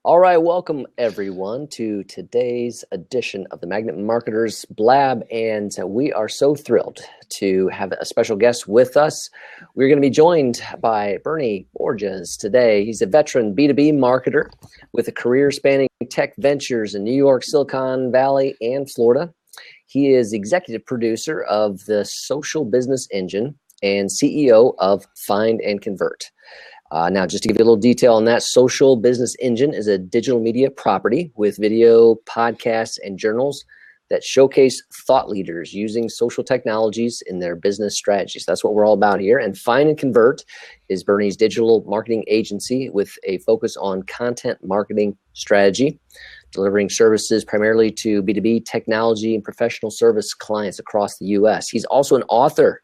All right, welcome everyone to today's edition of the Magnet Marketers Blab, and we are so thrilled to have a special guest with us. We're going to be joined by Bernie Borges today. He's a veteran B2B marketer with a career spanning tech ventures in New York, Silicon Valley, and Florida. He is executive producer of the Social Business Engine and CEO of Find and Convert. Now, just to give you a little detail on that, Social Business Engine is a digital media property with video, podcasts, and journals that showcase thought leaders using social technologies in their business strategies. That's what we're all about here. And Find and Convert is Bernie's digital marketing agency with a focus on content marketing strategy, delivering services primarily to B2B technology and professional service clients across the U.S. He's also an author.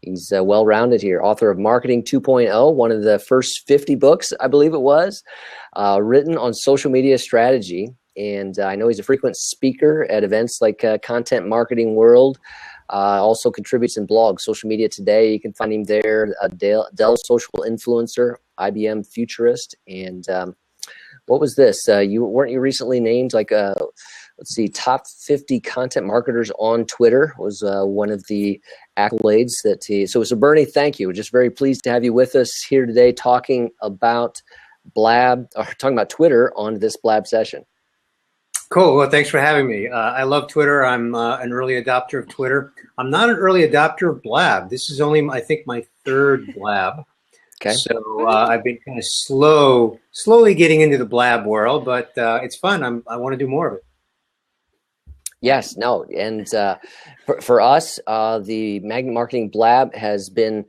He's well-rounded here, author of Marketing 2.0, one of the first 50 books, I believe it was, written on social media strategy. And I know he's a frequent speaker at events like Content Marketing World, also contributes in blogs, Social Media Today. You can find him there, Dell Social Influencer, IBM Futurist. And what was this? Weren't you recently named like let's see, top 50 content marketers on Twitter was one of the accolades that so Bernie, thank you. We're just very pleased to have you with us here today talking about talking about Twitter on this Blab session. Cool. Well, thanks for having me. I love Twitter. I'm an early adopter of Twitter. I'm not an early adopter of Blab. This is only, I think, my third Blab. Okay. So I've been kind of slowly getting into the Blab world, but it's fun. I want to do more of it. Yes, no, and for us, the Magnet Marketing Blab has been,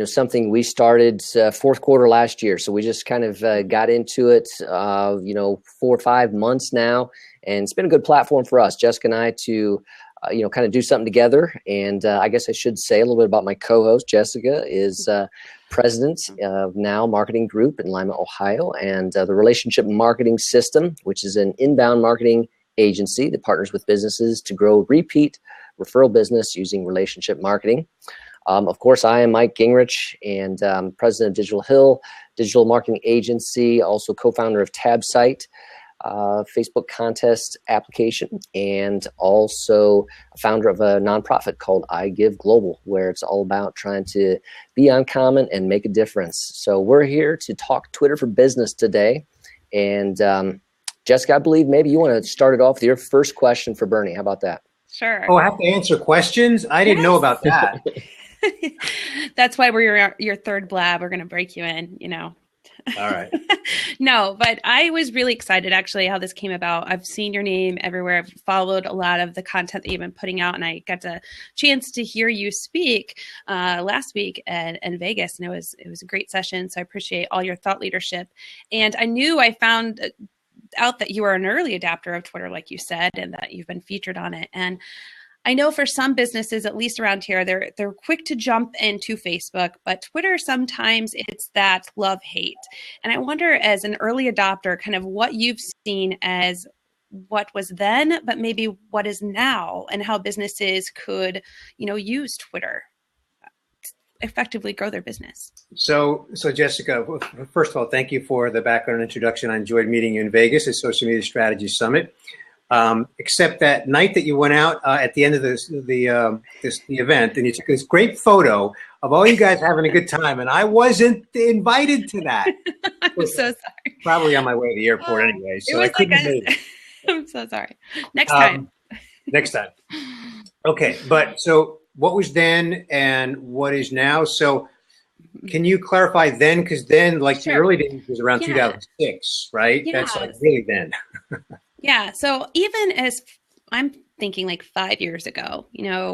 something we started fourth quarter last year. So we just kind of got into it, 4 or 5 months now, and it's been a good platform for us, Jessica and I, to kind of do something together. And I guess I should say a little bit about my co-host. Jessica is president of Now Marketing Group in Lima, Ohio, and the Relationship Marketing System, which is an inbound marketing agency that partners with businesses to grow repeat referral business using relationship marketing. Of course, I am Mike Gingrich, and president of Digital Hill, digital marketing agency, also co-founder of TabSite, Facebook contest application, and also a founder of a nonprofit called I Give Global, where it's all about trying to be uncommon and make a difference. So we're here to talk Twitter for business today. And Jessica, I believe maybe you want to start it off with your first question for Bernie. How about that? Sure. Oh, I have to answer questions? I didn't know about that. That's why we're your third Blab. We're going to break you in, All right. No, but I was really excited actually how this came about. I've seen your name everywhere. I've followed a lot of the content that you've been putting out, and I got the chance to hear you speak last week in Vegas, and it was a great session. So I appreciate all your thought leadership. And I knew I found out that you are an early adopter of Twitter, like you said, and that you've been featured on it. And I know for some businesses, at least around here, they're quick to jump into Facebook, but Twitter, sometimes it's that love-hate. And I wonder, as an early adopter, kind of what you've seen as what was then, but maybe what is now, and how businesses could, use Twitter effectively grow their business. So Jessica, first of all, thank you for the background introduction. I enjoyed meeting you in Vegas at Social Media Strategy Summit. Except that night that you went out at the end of the event, and you took this great photo of all you guys having a good time, and I wasn't invited to that. I'm so sorry. Probably on my way to the airport anyway, so I couldn't make it. I'm so sorry. Next time. Next time. Okay, but so what was then and what is now? So can you clarify then? Because then, like the early days was around 2006, right? Yes. That's like really then. Yeah. So even as I'm thinking like 5 years ago,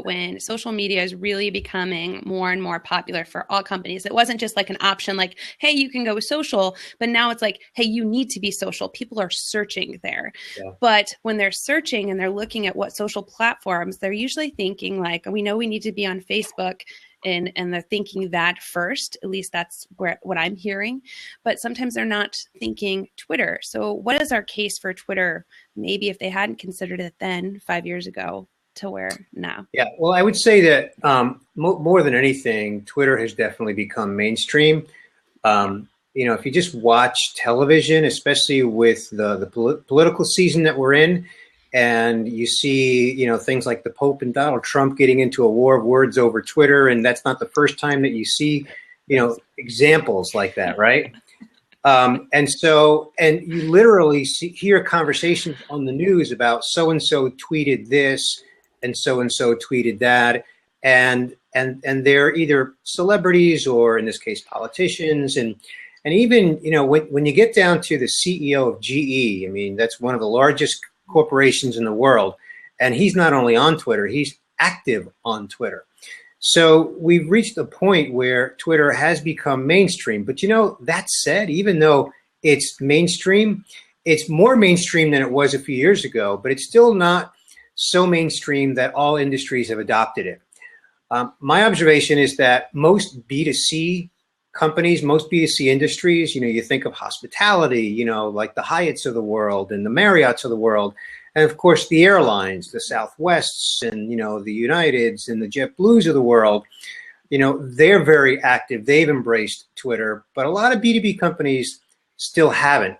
when social media is really becoming more and more popular for all companies, it wasn't just like an option like, hey, you can go social, but now it's like, hey, you need to be social. People are searching there. Yeah. But when they're searching and they're looking at what social platforms, they're usually thinking like, we know we need to be on Facebook. And they're thinking that first, at least that's what I'm hearing. But sometimes they're not thinking Twitter. So what is our case for Twitter? Maybe if they hadn't considered it then 5 years ago to where now? Yeah, well, I would say that more than anything, Twitter has definitely become mainstream. if you just watch television, especially with the political season that we're in, and you see, things like the Pope and Donald Trump getting into a war of words over Twitter, and that's not the first time that you see, examples like that, right? And you literally hear conversations on the news about so-and-so tweeted this and so-and-so tweeted that. And they're either celebrities or, in this case, politicians. And even, when you get down to the CEO of GE, I mean, that's one of the largest corporations in the world. And he's not only on Twitter, he's active on Twitter. So we've reached a point where Twitter has become mainstream. But, that said, even though it's mainstream, it's more mainstream than it was a few years ago, but it's still not so mainstream that all industries have adopted it. My observation is that most B2C companies, most B2C industries, you think of hospitality, like the Hyatts of the world and the Marriotts of the world. And of course, the airlines, the Southwests and, the Uniteds and the JetBlues of the world, they're very active. They've embraced Twitter, but a lot of B2B companies still haven't.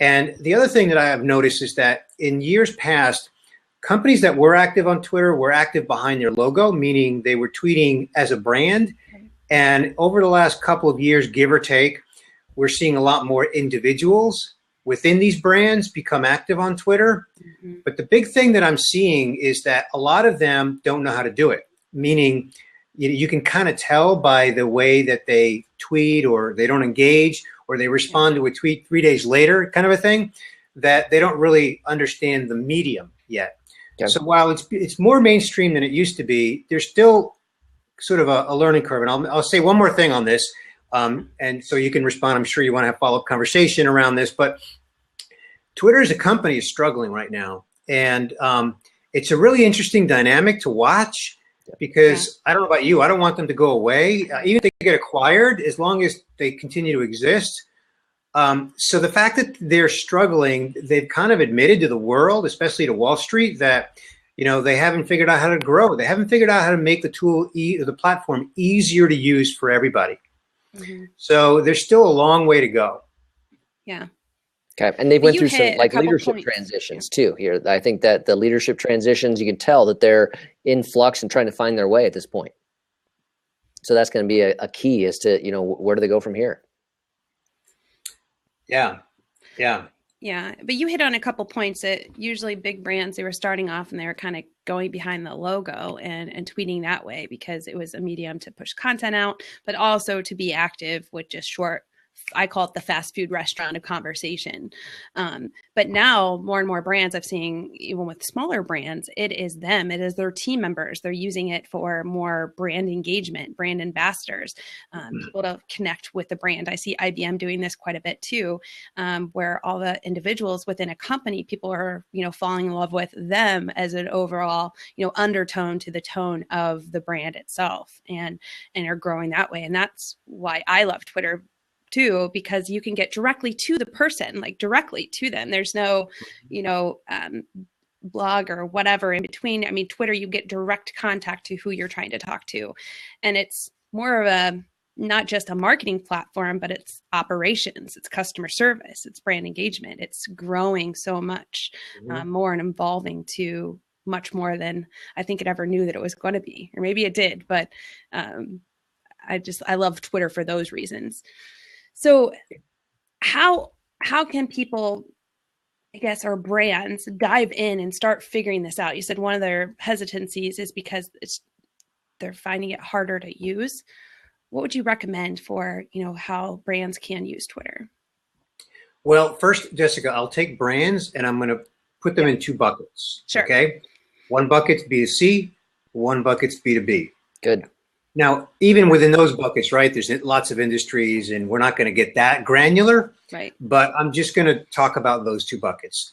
And the other thing that I have noticed is that in years past, companies that were active on Twitter were active behind their logo, meaning they were tweeting as a brand. And over the last couple of years, give or take, we're seeing a lot more individuals within these brands become active on Twitter. Mm-hmm. But the big thing that I'm seeing is that a lot of them don't know how to do it, meaning you can kind of tell by the way that they tweet, or they don't engage, or they respond to a tweet 3 days later, kind of a thing, that they don't really understand the medium yet. Okay. So while it's more mainstream than it used to be, there's still sort of a learning curve. And I'll say one more thing on this. And so you can respond. I'm sure you want to have follow-up conversation around this, but Twitter as a company is struggling right now. And it's a really interesting dynamic to watch, because I don't know about you, I don't want them to go away. Even if they get acquired, as long as they continue to exist. So the fact that they're struggling, they've kind of admitted to the world, especially to Wall Street, that they haven't figured out how to grow. They haven't figured out how to make the tool, the platform, easier to use for everybody. Mm-hmm. So there's still a long way to go. Yeah. Okay. And they've went through some leadership transitions too here. I think that the leadership transitions, you can tell that they're in flux and trying to find their way at this point. So that's going to be a key as to, where do they go from here? Yeah. Yeah. Yeah. But you hit on a couple points that usually big brands, they were starting off and they were kind of going behind the logo and tweeting that way because it was a medium to push content out, but also to be active with just short, I call it the fast food restaurant of conversation. But now more and more brands I've seen, even with smaller brands, it is them. It is their team members. They're using it for more brand engagement, brand ambassadors, people to connect with the brand. I see IBM doing this quite a bit too, where all the individuals within a company, people are, falling in love with them as an overall, undertone to the tone of the brand itself, and are growing that way. And that's why I love Twitter too, because you can get directly to the person, like directly to them. There's no, blog or whatever in between. I mean, Twitter, you get direct contact to who you're trying to talk to. And it's more of a, not just a marketing platform, but it's operations, it's customer service, it's brand engagement. It's growing so much more and evolving to much more than I think it ever knew that it was going to be, or maybe it did, but I love Twitter for those reasons. So how can people, I guess, or brands dive in and start figuring this out? You said one of their hesitancies is because they're finding it harder to use. What would you recommend for, how brands can use Twitter? Well, first, Jessica, I'll take brands and I'm going to put them in two buckets. Sure. Okay. One bucket's B2C, one bucket's B2B. Good. Now, even within those buckets, right, there's lots of industries and we're not going to get that granular, right? But I'm just going to talk about those two buckets.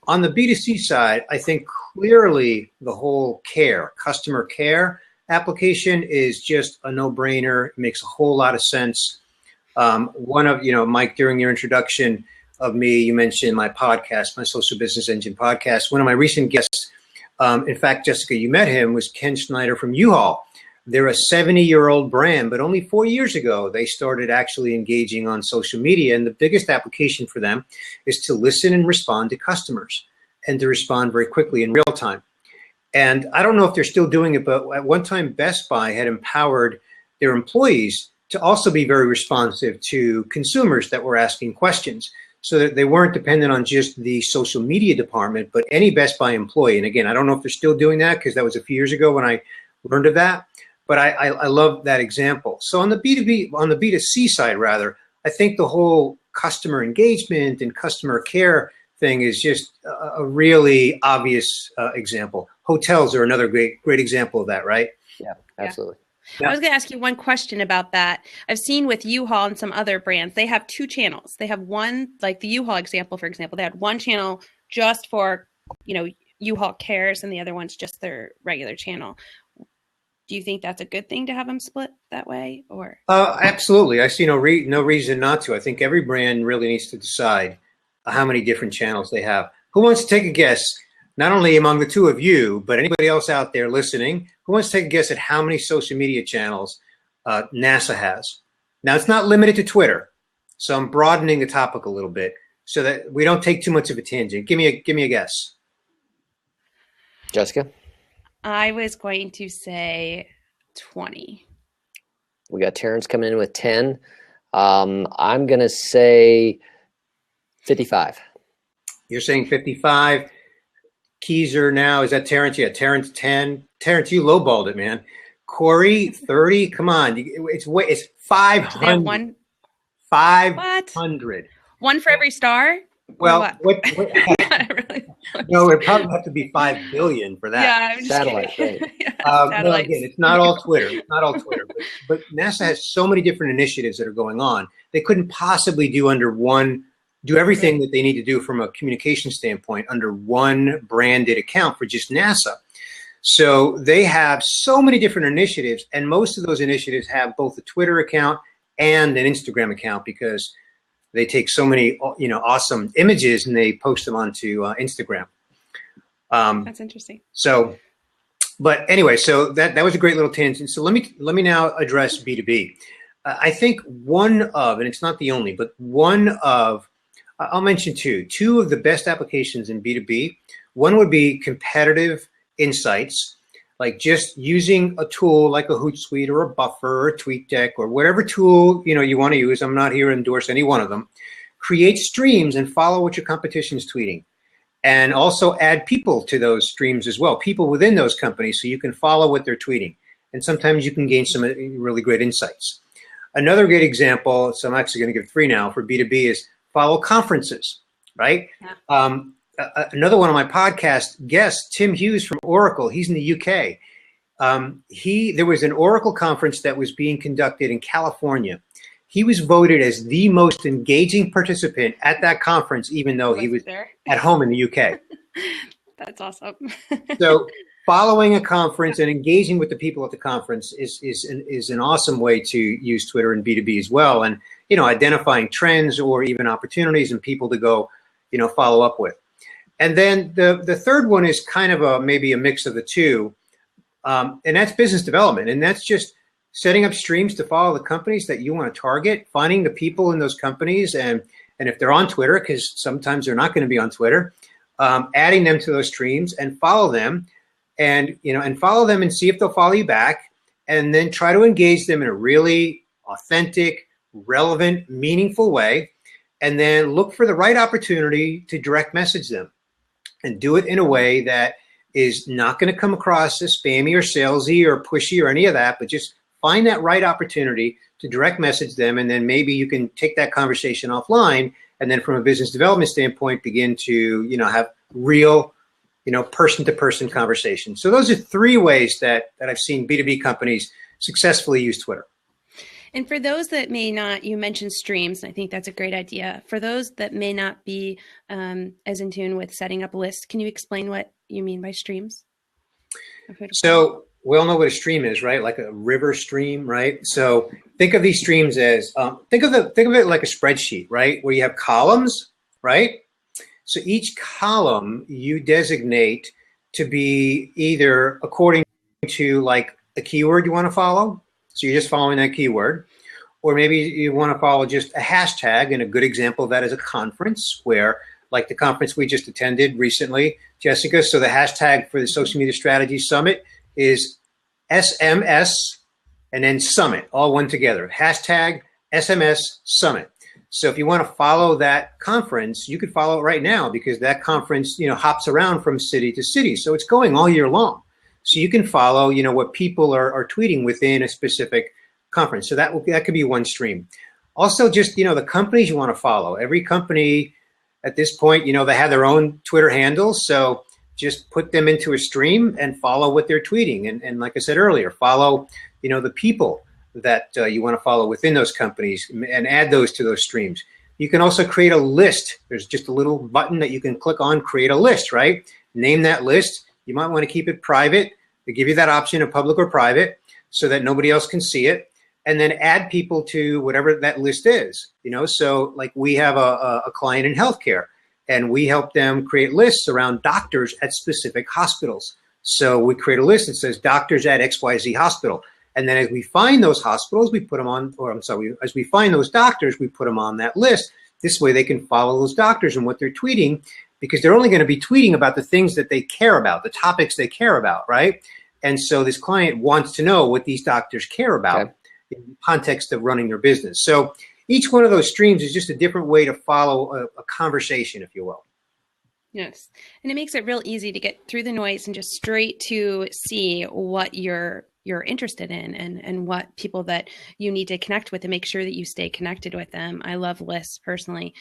On the B2C side, I think clearly the whole customer care application is just a no-brainer. It makes a whole lot of sense. One of, Mike, during your introduction of me, you mentioned my podcast, my Social Business Engine podcast. One of my recent guests, in fact, Jessica, you met him, was Ken Schneider from U-Haul. They're a 70-year-old brand, but only 4 years ago, they started actually engaging on social media. And the biggest application for them is to listen and respond to customers and to respond very quickly in real time. And I don't know if they're still doing it, but at one time, Best Buy had empowered their employees to also be very responsive to consumers that were asking questions, so that they weren't dependent on just the social media department, but any Best Buy employee. And again, I don't know if they're still doing that, because that was a few years ago when I learned of that. But I love that example. So on the B2C side, rather, I think the whole customer engagement and customer care thing is just a really obvious example. Hotels are another great example of that, right? Yeah, absolutely. I was going to ask you one question about that. I've seen with U-Haul and some other brands, they have two channels. They have one, like the U-Haul example, for example, they had one channel just for, U-Haul Cares, and the other one's just their regular channel. Do you think that's a good thing to have them split that way, or? Absolutely. I see no reason not to. I think every brand really needs to decide how many different channels they have. Who wants to take a guess, not only among the two of you, but anybody else out there listening, who wants to take a guess at how many social media channels NASA has? Now, it's not limited to Twitter, so I'm broadening the topic a little bit so that we don't take too much of a tangent. Give me a guess. Jessica? I was going to say 20. We got Terrence coming in with 10. I'm going to say 55. You're saying 55. Keezer now, is that Terrence? Yeah, Terrence 10. Terrence, you lowballed it, man. Corey 30. Come on, it's 500. 500. One for every star? Well, what? No, it probably have to be 5 billion for that. Yeah, I'm Satellite, right? No, again, it's not all Twitter. It's not all Twitter. But NASA has so many different initiatives that are going on. They couldn't possibly do everything that they need to do from a communication standpoint under one branded account for just NASA. So they have so many different initiatives, and most of those initiatives have both a Twitter account and an Instagram account, because they take so many, awesome images and they post them onto Instagram. That's interesting. So, but anyway, so that was a great little tangent. So let me now address B2B. I think one of, and it's not the only, but one of, I'll mention two of the best applications in B2B. One would be competitive insights, like just using a tool like a Hootsuite or a Buffer or a TweetDeck or whatever tool you want to use. I'm not here to endorse any one of them. Create streams and follow what your competition is tweeting, and also add people to those streams as well, people within those companies, so you can follow what they're tweeting. And sometimes you can gain some really great insights. Another great example, so I'm actually going to give 3 now for B2B, is follow conferences, right? Yeah. Another one of my podcast guests, Tim Hughes from Oracle, he's in the UK. There was an Oracle conference that was being conducted in California. He was voted as the most engaging participant at that conference, even though he was at home in the UK. That's awesome. So following a conference and engaging with the people at the conference is an awesome way to use Twitter and B2B as well. And, identifying trends or even opportunities and people to go, follow up with. And then the third one is kind of maybe a mix of the two. And that's business development. And that's just setting up streams to follow the companies that you want to target, finding the people in those companies. And if they're on Twitter, because sometimes they're not going to be on Twitter, adding them to those streams and follow them and follow them and see if they'll follow you back, and then try to engage them in a really authentic, relevant, meaningful way. And then look for the right opportunity to direct message them, and do it in a way that is not going to come across as spammy or salesy or pushy or any of that, but just find that right opportunity to direct message them. And then maybe you can take that conversation offline. And then from a business development standpoint, begin to, have real, person-to-person conversations. So those are 3 ways that I've seen B2B companies successfully use Twitter. And for those that may not, you mentioned streams, and I think that's a great idea. For those that may not be as in tune with setting up lists, can you explain what you mean by streams? So we all know what a stream is, right? Like a river stream, right? So think of these streams as, think of it like a spreadsheet, right? Where you have columns, right? So each column you designate to be either according to like a keyword you want to follow. So you're just following that keyword. Or maybe you want to follow just a hashtag, and a good example of that is a conference where, like the conference we just attended recently, Jessica. So the hashtag for the Social Media Strategy Summit is SMS and then Summit, all one together. Hashtag SMS Summit. So if you want to follow that conference, you could follow it right now because that conference, hops around from city to city. So it's going all year long. So you can follow, what people are tweeting within a specific conference. So that could be one stream. Also, just, the companies you want to follow. Every company at this point, they have their own Twitter handles. So just put them into a stream and follow what they're tweeting. And like I said earlier, follow, the people that you want to follow within those companies and add those to those streams. You can also create a list. There's just a little button that you can click on, create a list, right? Name that list. You might want to keep it private. They give you that option of public or private so that nobody else can see it. And then add people to whatever that list is, So like we have a client in healthcare, and we help them create lists around doctors at specific hospitals. So we create a list that says doctors at XYZ hospital. And then as we find those hospitals, we put them on, as we find those doctors, we put them on that list. This way they can follow those doctors and what they're tweeting, because they're only going to be tweeting about the things that they care about, the topics they care about, right? And so this client wants to know what these doctors care about. Okay. In the context of running their business. So each one of those streams is just a different way to follow a conversation, if you will. Yes. And it makes it real easy to get through the noise and just straight to see what you're interested in and what people that you need to connect with, and make sure that you stay connected with them. I love lists personally,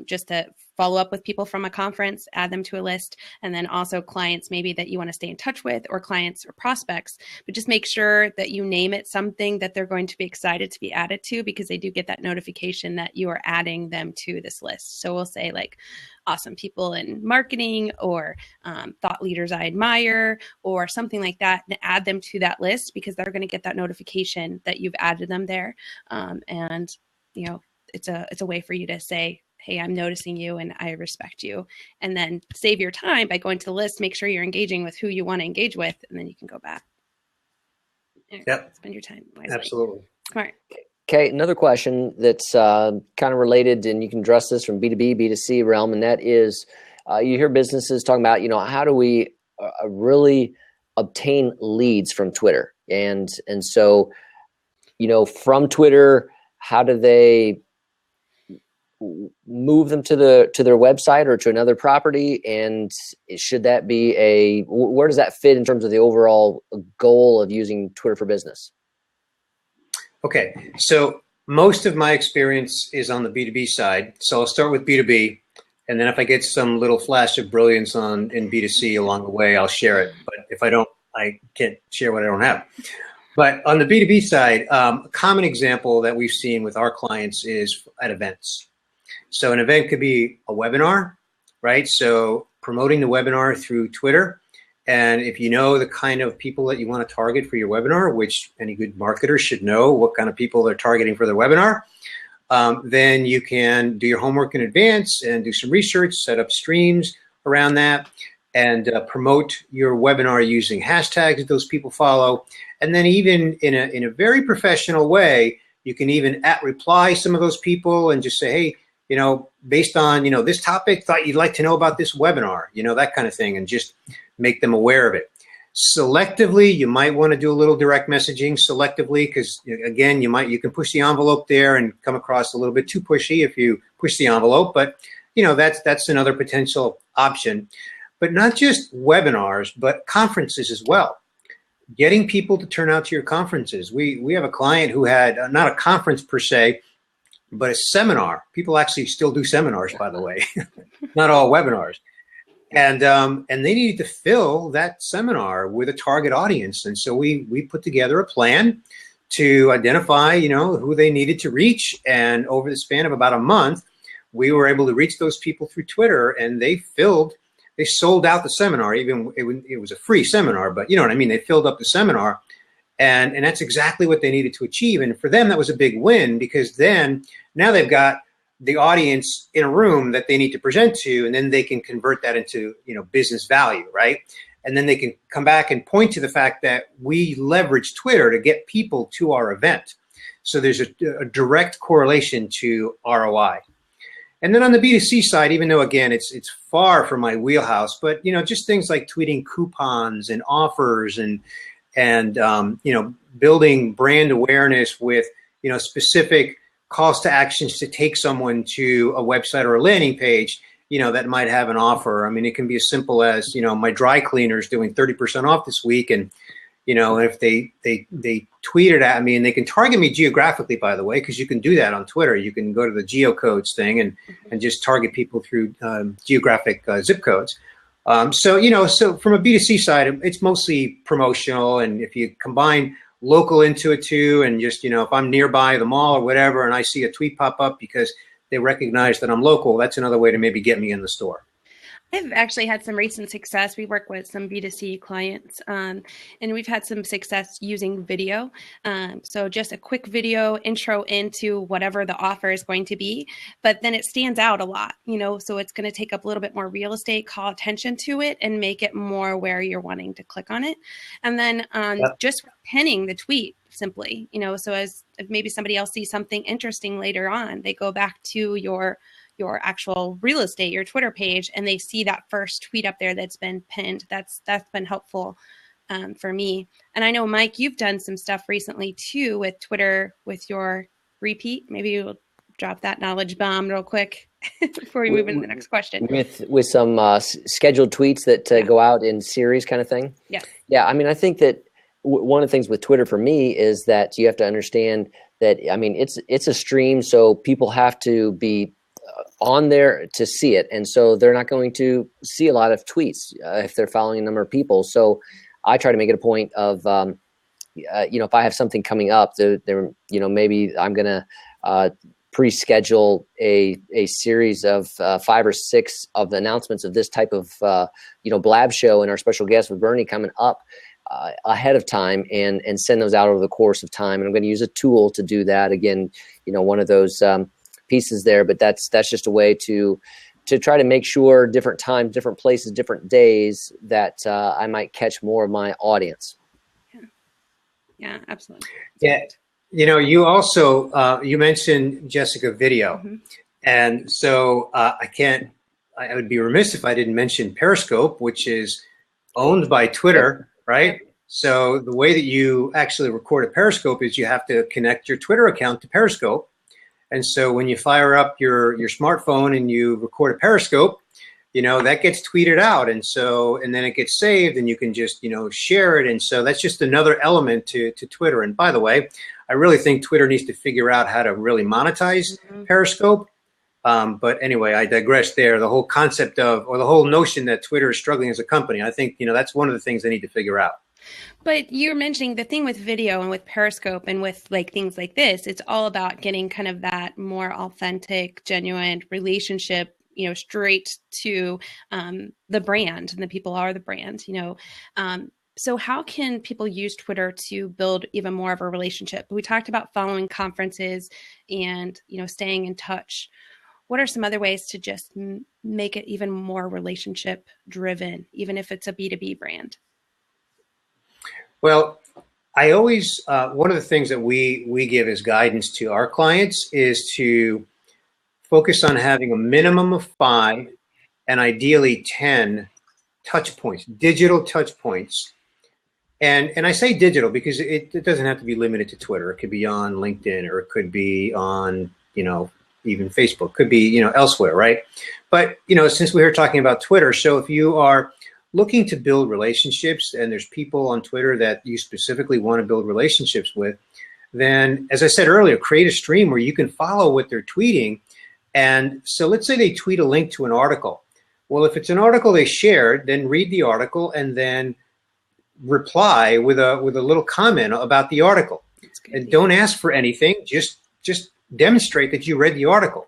just to follow up with people from a conference, add them to a list, and then also clients maybe that you want to stay in touch with, or clients or prospects, but just make sure that you name it something that they're going to be excited to be added to, because they do get that notification that you are adding them to this list. So we'll say like awesome people in marketing, or thought leaders I admire, or something like that, and add them to that list because they're going to get that notification that you've added them there. And it's a way for you to say, hey, I'm noticing you and I respect you. And then save your time by going to the list, make sure you're engaging with who you want to engage with, and then you can go back. Yep. Spend your time wisely. Absolutely. Smart. Okay, another question that's kind of related, and you can address this from B2B, B2C realm, and that is you hear businesses talking about, how do we really obtain leads from Twitter? And so, from Twitter, how do they move them to their website or to another property? And should that be where does that fit in terms of the overall goal of using Twitter for business? Okay, so most of my experience is on the B2B side. So I'll start with B2B, and then if I get some little flash of brilliance in B2C along the way, I'll share it. But if I don't, I can't share what I don't have. But on the B2B side, a common example that we've seen with our clients is at events. So an event could be a webinar, right? So promoting the webinar through Twitter. And if you know the kind of people that you want to target for your webinar, which any good marketer should know what kind of people they're targeting for their webinar, then you can do your homework in advance and do some research, set up streams around that, and promote your webinar using hashtags that those people follow. And then even in a very professional way, you can even reply some of those people and just say, hey, based on, this topic, thought you'd like to know about this webinar, that kind of thing, and just make them aware of it. Selectively, you might want to do a little direct messaging selectively, because again, you can push the envelope there and come across a little bit too pushy if you push the envelope, but that's another potential option. But not just webinars, but conferences as well. Getting people to turn out to your conferences. We have a client who had not a conference per se, but a seminar. People actually still do seminars, by the way, not all webinars. And they needed to fill that seminar with a target audience. And so we put together a plan to identify, who they needed to reach. And over the span of about a month, we were able to reach those people through Twitter, and they sold out the seminar. Even it was a free seminar, but you know what I mean? They filled up the seminar. And that's exactly what they needed to achieve. And for them, that was a big win, because now they've got the audience in a room that they need to present to, and then they can convert that into, business value, right? and then they can come back and point to the fact that we leverage Twitter to get people to our event. So there's a direct correlation to ROI. And then on the B2C side, even though, again, it's far from my wheelhouse, but, just things like tweeting coupons and offers and building brand awareness with, specific calls to actions to take someone to a website or a landing page, that might have an offer. I mean, it can be as simple as, my dry cleaners doing 30% off this week. And, if they tweet it at me, and they can target me geographically, by the way, because you can do that on Twitter. You can go to the geocodes thing and just target people through geographic zip codes. So from a B2C side, it's mostly promotional. And if you combine local into it too, and just, if I'm nearby the mall or whatever, and I see a tweet pop up because they recognize that I'm local, that's another way to maybe get me in the store. I've actually had some recent success. We work with some B2C clients, and we've had some success using video. So just a quick video intro into whatever the offer is going to be, but then it stands out a lot, so it's going to take up a little bit more real estate, call attention to it, and make it more where you're wanting to click on it. And then just pinning the tweet simply, so as if maybe somebody else sees something interesting later on, they go back to your actual real estate, your Twitter page, and they see that first tweet up there that's been pinned. That's been helpful for me. And I know, Mike, you've done some stuff recently too with Twitter with your repeat. Maybe you'll drop that knowledge bomb real quick before we move into the next question. With some scheduled tweets that go out in series kind of thing. Yeah. Yeah. I mean, I think that one of the things with Twitter for me is that you have to understand that, I mean, it's a stream, so people have to be on there to see it, and so they're not going to see a lot of tweets if they're following a number of people. So I try to make it a point of if I have something coming up, maybe I'm gonna pre-schedule a series of 5 or 6 of the announcements of this type of blab show and our special guest with Bernie coming up ahead of time, and send those out over the course of time. And I'm going to use a tool to do that. Again, one of those pieces there, but that's just a way to try to make sure different times, different places, different days that I might catch more of my audience. Yeah, absolutely. Yeah. You also, you mentioned, Jessica, video. Mm-hmm. And so I would be remiss if I didn't mention Periscope, which is owned by Twitter, right? So the way that you actually record a Periscope is you have to connect your Twitter account to Periscope. And so when you fire up your smartphone and you record a Periscope, that gets tweeted out. And then it gets saved, and you can just, share it. And so that's just another element to Twitter. And by the way, I really think Twitter needs to figure out how to really monetize Periscope. But anyway, I digress there. The whole concept or the whole notion that Twitter is struggling as a company, I think, that's one of the things they need to figure out. But you're mentioning the thing with video and with Periscope and with things like this, it's all about getting kind of that more authentic, genuine relationship, straight to the brand, and the people are the brand, So how can people use Twitter to build even more of a relationship? We talked about following conferences and, staying in touch. What are some other ways to just make it even more relationship driven, even if it's a B2B brand? Well, I always, one of the things that we give as guidance to our clients is to focus on having a minimum of 5 and ideally 10 touch points, digital touch points. And I say digital because it doesn't have to be limited to Twitter. It could be on LinkedIn, or it could be on, even Facebook, could be, elsewhere, right? But, since we were talking about Twitter, so if you are looking to build relationships, and there's people on Twitter that you specifically want to build relationships with, then, as I said earlier, create a stream where you can follow what they're tweeting. And so let's say they tweet a link to an article. Well, if it's an article they shared, then read the article and then reply with a little comment about the article. And don't ask for anything, just demonstrate that you read the article.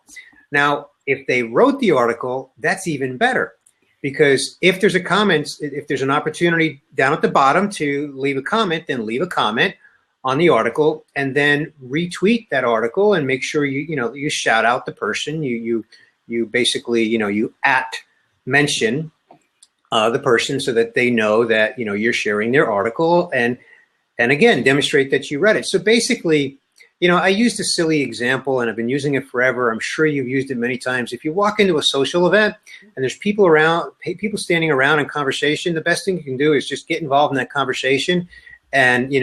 Now, if they wrote the article, that's even better. Because if there's if there's an opportunity down at the bottom to leave a comment, then leave a comment on the article, and then retweet that article, and make sure you shout out the person. You basically you mention the person so that they know that, you're sharing their article, and again, demonstrate that you read it. So basically, I used a silly example and I've been using it forever. I'm sure you've used it many times. If you walk into a social event and there's people around, people standing around in conversation, the best thing you can do is just get involved in that conversation and,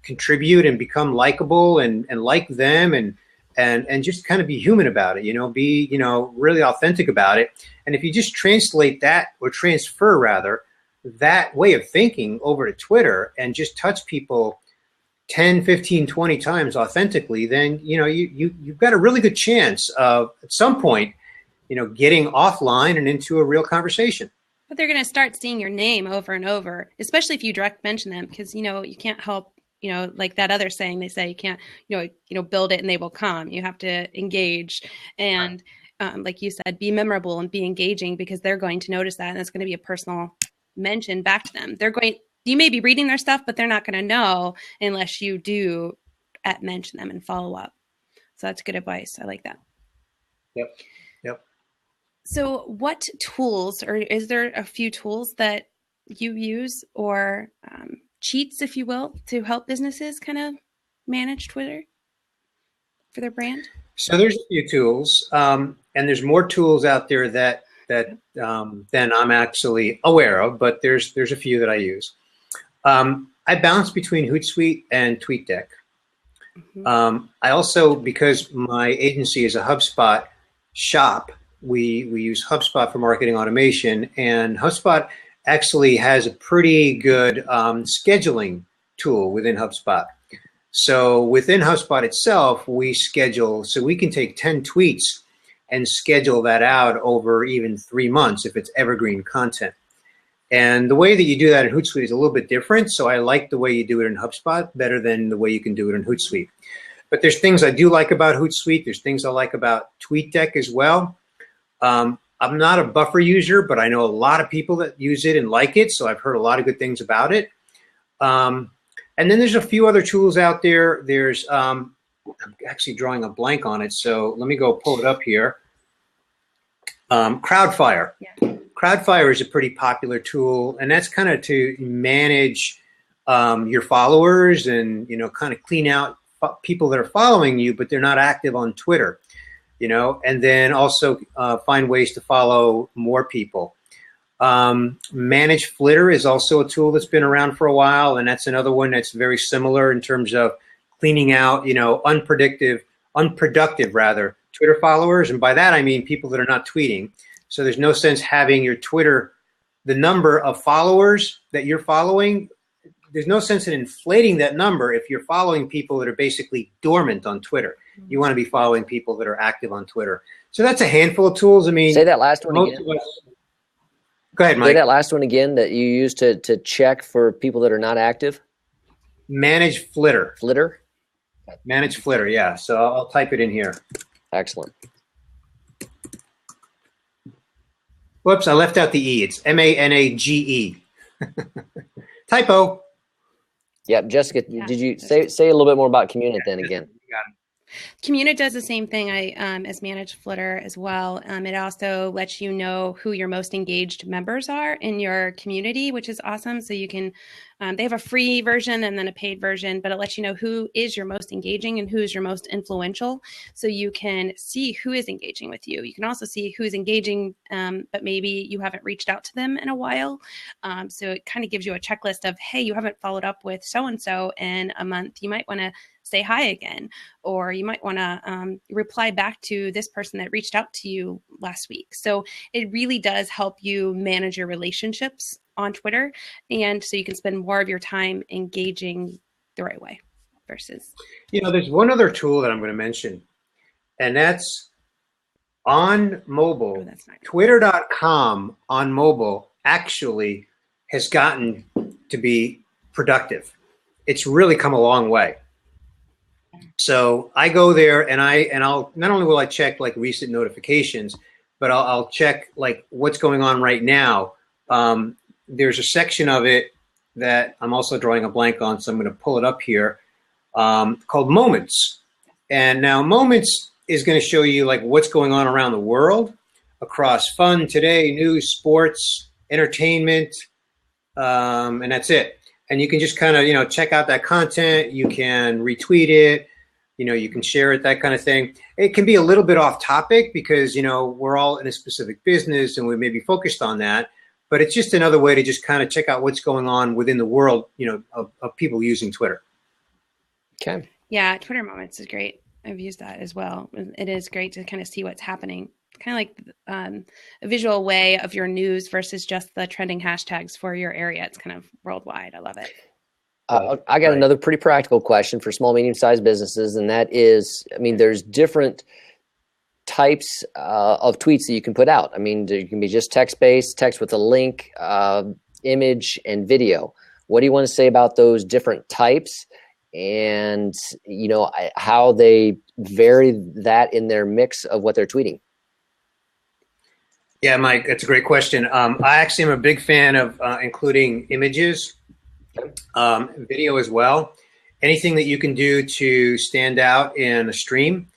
contribute and become likable and like them and just kind of be human about it, be, really authentic about it. And if you just translate that, or transfer rather, that way of thinking over to Twitter and just touch people 10, 15, 20 times authentically, then, you've got a really good chance of at some point, getting offline and into a real conversation. But they're going to start seeing your name over and over, especially if you direct mention them, because, you can't help, like that other saying, they say you can't, build it and they will come. You have to engage and, like you said, be memorable and be engaging, because they're going to notice that. And it's going to be a personal mention back to them. You may be reading their stuff, but they're not going to know unless you do mention them and follow up. So that's good advice. I like that. Yep. So what tools, or is there a few tools that you use, or cheats, if you will, to help businesses kind of manage Twitter for their brand? So there's a few tools, and there's more tools out there that than I'm actually aware of, but there's a few that I use. I bounce between Hootsuite and TweetDeck. Mm-hmm. I also, because my agency is a HubSpot shop, we use HubSpot for marketing automation, and HubSpot actually has a pretty good scheduling tool within HubSpot. So within HubSpot itself, we schedule, so we can take 10 tweets and schedule that out over even 3 months if it's evergreen content. And the way that you do that in Hootsuite is a little bit different. So I like the way you do it in HubSpot better than the way you can do it in Hootsuite. But there's things I do like about Hootsuite. There's things I like about TweetDeck as well. I'm not a buffer user, but I know a lot of people that use it and like it. So I've heard a lot of good things about it. And then there's a few other tools out there. There's, I'm actually drawing a blank on it. So let me go pull it up here. Crowdfire. Yeah. Crowdfire is a pretty popular tool, and that's kind of to manage your followers and, kind of clean out people that are following you, but they're not active on Twitter, and then also find ways to follow more people. Manage Flitter is also a tool that's been around for a while, and that's another one that's very similar in terms of cleaning out, unproductive Twitter followers. And by that, I mean people that are not tweeting. So there's no sense having your Twitter, the number of followers that you're following, there's no sense in inflating that number if you're following people that are basically dormant on Twitter. You want to be following people that are active on Twitter. So that's a handful of tools. I mean, say that last one again. Go ahead, Mike. Say that last one again that you use to check for people that are not active. Manage Flitter. Flitter? Manage Flitter, yeah. So I'll type it in here. Excellent. Whoops, I left out the E. It's MANAGE. Typo. Yeah, Jessica, yeah. Did you say a little bit more about commun.it then again? You got it. Commun.it does the same thing as Manage Flitter as well. It also lets you know who your most engaged members are in your community, which is awesome. So you can, they have a free version and then a paid version, but it lets you know who is your most engaging and who is your most influential. So you can see who is engaging with you. You can also see who's engaging, but maybe you haven't reached out to them in a while. So it kind of gives you a checklist of, hey, you haven't followed up with so-and-so in a month. You might want to say hi again, or you might want to reply back to this person that reached out to you last week. So it really does help you manage your relationships on Twitter, and so you can spend more of your time engaging the right way versus. There's one other tool that I'm going to mention, and that's on mobile. Oh, that's nice. Twitter.com on mobile actually has gotten to be productive. It's really come a long way. So I go there and I'll not only will I check like recent notifications, but I'll check like what's going on right now. There's a section of it that I'm also drawing a blank on, so I'm going to pull it up here, called Moments. And now Moments is going to show you like what's going on around the world across fun, today, news, sports, entertainment, and that's it. And you can just kind of, check out that content. You can retweet it. You can share it, that kind of thing. It can be a little bit off topic because, we're all in a specific business and we may be focused on that. But it's just another way to just kind of check out what's going on within the world, of people using Twitter. Okay. Yeah, Twitter Moments is great. I've used that as well. It is great to kind of see what's happening. Kind of like a visual way of your news versus just the trending hashtags for your area. It's kind of worldwide. I love it. I got another pretty practical question for small, medium-sized businesses, and that is, there's different types of tweets that you can put out. There can be just text-based, text with a link, image, and video. What do you want to say about those different types and, how they vary that in their mix of what they're tweeting? Yeah, Mike, that's a great question. I actually am a big fan of including images, video as well. Anything that you can do to stand out in a stream,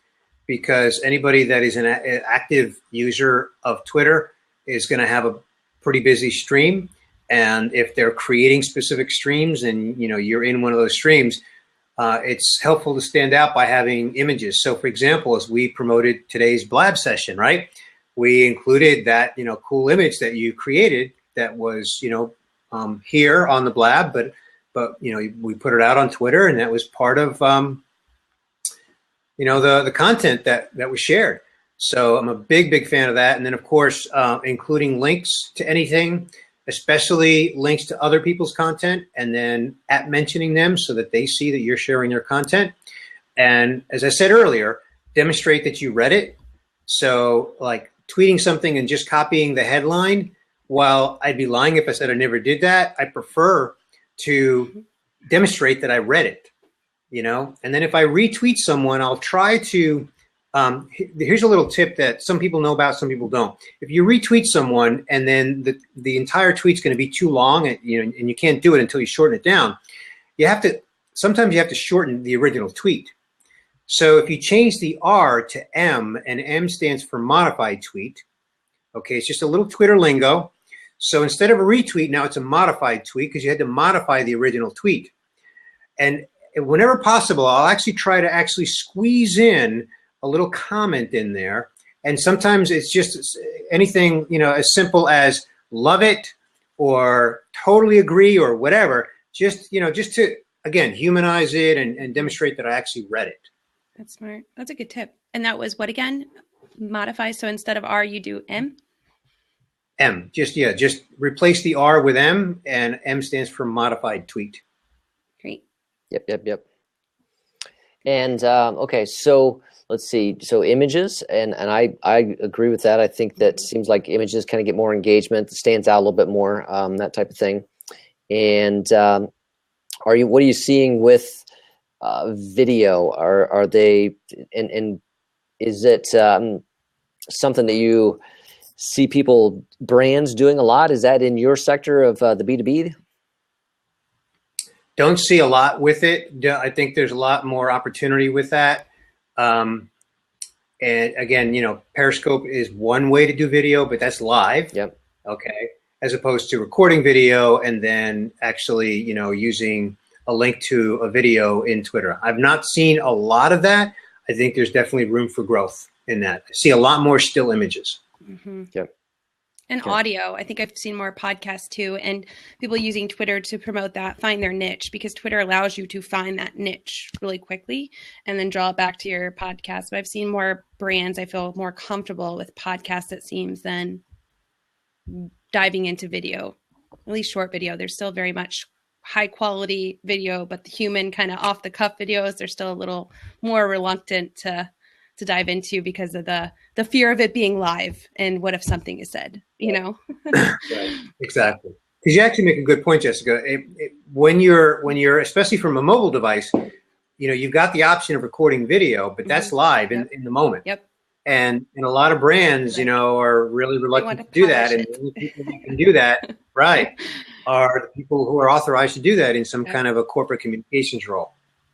because anybody that is an active user of Twitter is going to have a pretty busy stream. And if they're creating specific streams and, you're in one of those streams, it's helpful to stand out by having images. So, for example, as we promoted today's Blab session, right? We included that, cool image that you created that was, here on the Blab, but we put it out on Twitter, and that was part of, the content that was shared. So I'm a big fan of that. And then, of course, including links to anything, especially links to other people's content, and then mentioning them so that they see that you're sharing their content. And as I said earlier, demonstrate that you read it. So like tweeting something and just copying the headline, while I'd be lying if I said I never did that, I prefer to demonstrate that I read it, And then if I retweet someone, I'll try to, here's a little tip that some people know about, some people don't. If you retweet someone and then the entire tweet's going to be too long, and you can't do it until you shorten it down, sometimes you have to shorten the original tweet. So if you change the R to M, and M stands for modified tweet, okay, it's just a little Twitter lingo. So instead of a retweet, now it's a modified tweet because you had to modify the original tweet. And whenever possible, I'll actually try to squeeze in a little comment in there. And sometimes it's just anything, as simple as love it or totally agree or whatever, just to, again, humanize it and demonstrate that I actually read it. That's smart. That's a good tip. And that was what again? Modify. So instead of R, you do M? M. Just replace the R with M, and M stands for modified tweet. Great. Yep. And okay, so let's see. So images, and I agree with that. I think that seems like images kind of get more engagement, stands out a little bit more, that type of thing. And what are you seeing with video? Are they and is it something that you see brands doing a lot? Is that in your sector of the B2B? Don't see a lot with it. I think there's a lot more opportunity with that. And again, Periscope is one way to do video, but that's live. Yep. Okay. As opposed to recording video and then actually, using a link to a video in Twitter. I've not seen a lot of that. I think there's definitely room for growth in that. I see a lot more still images. Mm-hmm. Yep. And audio. I think I've seen more podcasts too, and people using Twitter to promote that, find their niche, because Twitter allows you to find that niche really quickly and then draw it back to your podcast. But I've seen more brands, I feel more comfortable with podcasts, it seems, than diving into video, at least short video. There's still very much high quality video, but the human kind of off the cuff videos, they're still a little more reluctant to dive into because of the fear of it being live and what if something is said, Right. Exactly. Because you actually make a good point, Jessica. When you're especially from a mobile device, you've got the option of recording video, but that's live in the moment. Yep. And a lot of brands, are really reluctant to do that. And the only people who can do that, right, are the people who are authorized to do that in some kind of a corporate communications role.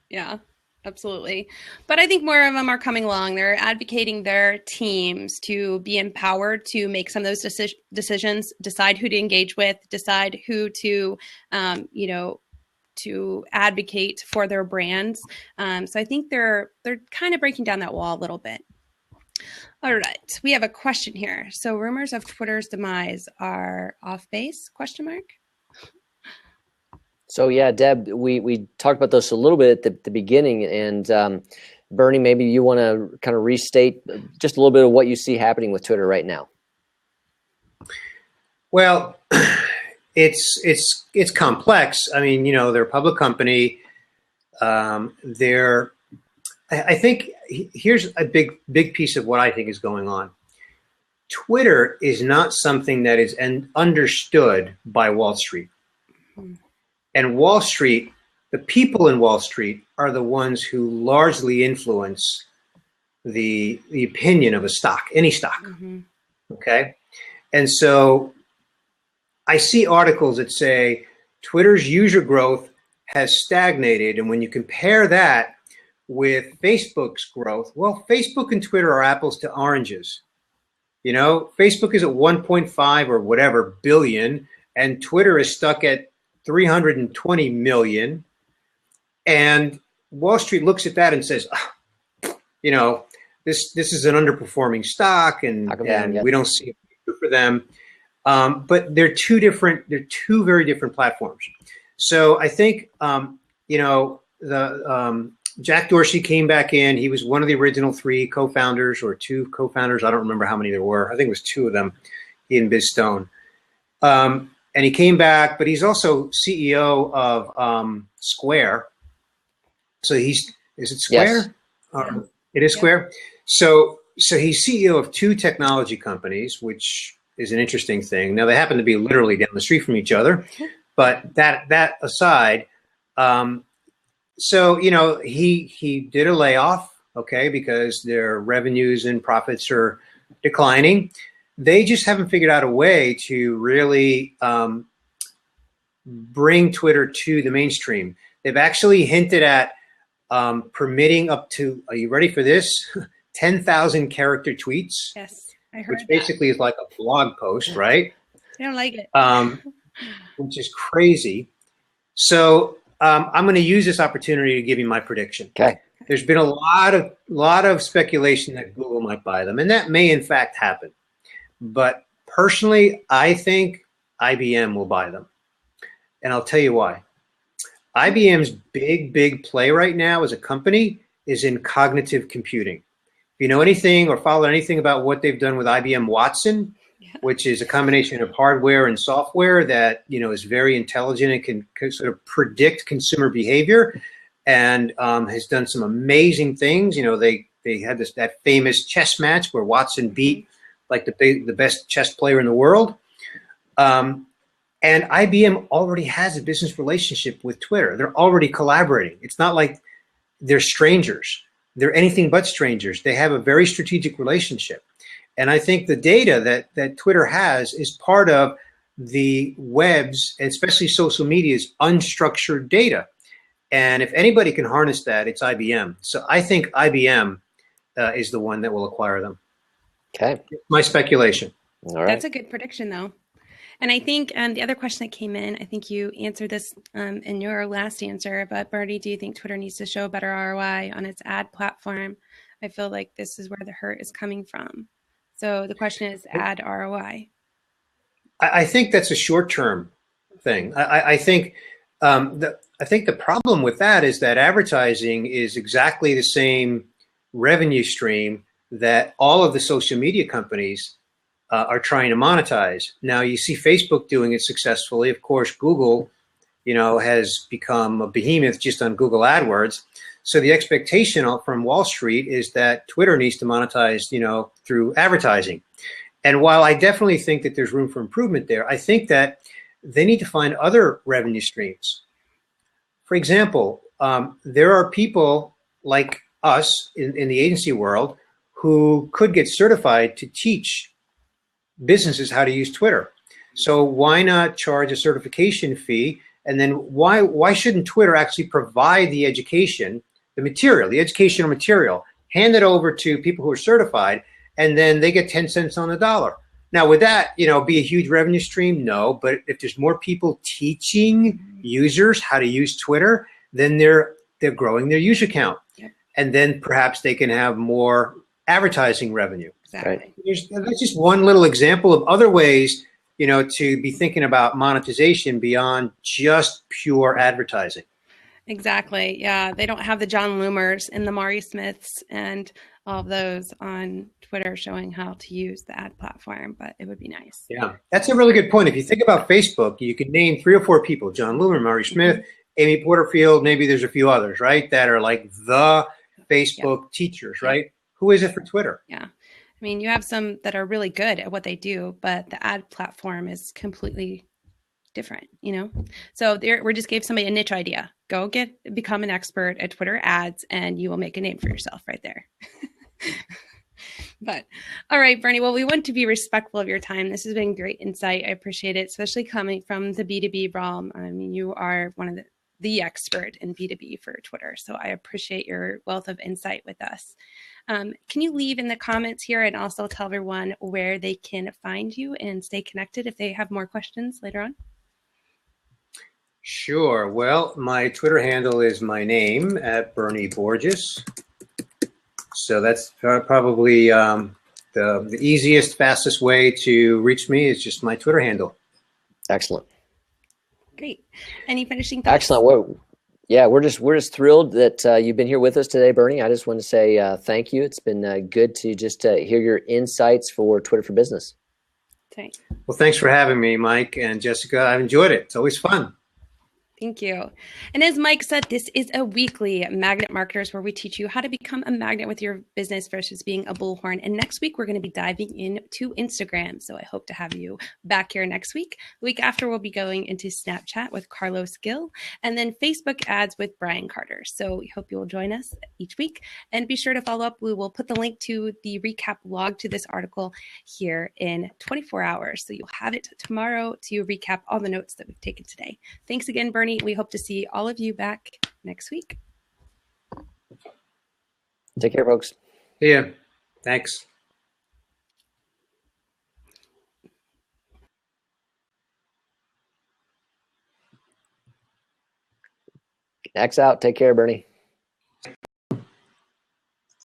Yeah. Absolutely. But I think more of them are coming along. They're advocating their teams to be empowered to make some of those decisions, decide who to engage with, decide who to, to advocate for their brands. So I think they're kind of breaking down that wall a little bit. All right, we have a question here. So rumors of Twitter's demise are off base? Question mark. So yeah, Deb, we talked about this a little bit at the beginning, and Bernie, maybe you want to kind of restate just a little bit of what you see happening with Twitter right now. Well, it's complex. I mean, they're a public company. I think here's a big piece of what I think is going on. Twitter is not something that is understood by Wall Street. And Wall Street, the people in Wall Street are the ones who largely influence the opinion of a stock, any stock. Mm-hmm. Okay. And so I see articles that say Twitter's user growth has stagnated. And when you compare that with Facebook's growth, well, Facebook and Twitter are apples to oranges. Facebook is at 1.5 or whatever billion, and Twitter is stuck at 320 million. And Wall Street looks at that and says, this is an underperforming stock, and we don't see a future for them. But they're two very different platforms. So I think, Jack Dorsey came back in. He was one of the original three co-founders or two co-founders. I don't remember how many there were. I think it was two of them, he and Biz Stone. And he came back, but he's also CEO of Square. So is it Square? Yes. It is Square. So he's CEO of two technology companies, which is an interesting thing. Now they happen to be literally down the street from each other, but that aside, he did a layoff, okay, because their revenues and profits are declining. They just haven't figured out a way to really bring Twitter to the mainstream. They've actually hinted at permitting up to, are you ready for this? 10,000 character tweets. Yes, I heard which basically is like a blog post, right? I don't like it. Which is crazy. So I'm going to use this opportunity to give you my prediction. Okay. There's been a lot of speculation that Google might buy them, and that may in fact happen. But personally, I think IBM will buy them. And I'll tell you why. IBM's big play right now as a company is in cognitive computing. If you know anything or follow anything about what they've done with IBM Watson, which is a combination of hardware and software that, is very intelligent and can sort of predict consumer behavior, and has done some amazing things. They had that famous chess match where Watson beat like the best chess player in the world. And IBM already has a business relationship with Twitter. They're already collaborating. It's not like they're strangers. They're anything but strangers. They have a very strategic relationship. And I think the data that Twitter has is part of the web's, especially social media's, unstructured data. And if anybody can harness that, it's IBM. So I think IBM is the one that will acquire them. Okay. My speculation. All right. That's a good prediction, though. And I think the other question that came in, I think you answered this in your last answer, but Bertie, do you think Twitter needs to show better ROI on its ad platform? I feel like this is where the hurt is coming from. So the question is ad ROI. I think that's a short-term thing. I think the problem with that is that advertising is exactly the same revenue stream that all of the social media companies are trying to monetize. Now you see Facebook doing it successfully. Of course, Google, has become a behemoth just on Google AdWords. So the expectation from Wall Street is that Twitter needs to monetize, through advertising. And while I definitely think that there's room for improvement there, I think that they need to find other revenue streams. For example, there are people like us in the agency world who could get certified to teach businesses how to use Twitter. So why not charge a certification fee? And then why shouldn't Twitter actually provide the education the material, the educational material, hand it over to people who are certified, and then they get 10 cents on the dollar. Now, would that, be a huge revenue stream? No, but if there's more people teaching users how to use Twitter, then they're growing their user count. Yep. And then perhaps they can have more advertising revenue. Exactly. That's just one little example of other ways, to be thinking about monetization beyond just pure advertising. Exactly. Yeah. They don't have the John Loomers and the Mari Smiths and all of those on Twitter showing how to use the ad platform, but it would be nice. Yeah, that's a really good point. If you think about Facebook, you can name 3 or 4 people, John Loomer, Mari Smith, Amy Porterfield, maybe there's a few others, right, that are like the Facebook teachers, right? Who is it for Twitter? Yeah. I mean, you have some that are really good at what they do, but the ad platform is completely different, So we just gave somebody a niche idea. Go become an expert at Twitter ads, and you will make a name for yourself right there. But all right, Bernie. Well, we want to be respectful of your time. This has been great insight. I appreciate it, especially coming from the B2B realm. I mean, you are one of the expert in B2B for Twitter. So I appreciate your wealth of insight with us. Can you leave in the comments here and also tell everyone where they can find you and stay connected if they have more questions later on? Sure. Well, my Twitter handle is my name at Bernie Borges. So that's probably the easiest, fastest way to reach me is just my Twitter handle. Excellent. Great. Any finishing thoughts? Excellent. Well, yeah, we're just thrilled that you've been here with us today, Bernie. I just want to say thank you. It's been good to just hear your insights for Twitter for Business. Thanks. Well, thanks for having me, Mike and Jessica. I've enjoyed it. It's always fun. Thank you. And as Mike said, this is a weekly Magnet Marketers where we teach you how to become a magnet with your business versus being a bullhorn. And next week, we're going to be diving into Instagram. So I hope to have you back here next week. The week after, we'll be going into Snapchat with Carlos Gill and then Facebook ads with Brian Carter. So we hope you will join us each week and be sure to follow up. We will put the link to the recap log to this article here in 24 hours. So you'll have it tomorrow to recap all the notes that we've taken today. Thanks again, Bernie. We hope to see all of you back next week. Take care, folks. Yeah. Thanks. X out. Take care, Bernie.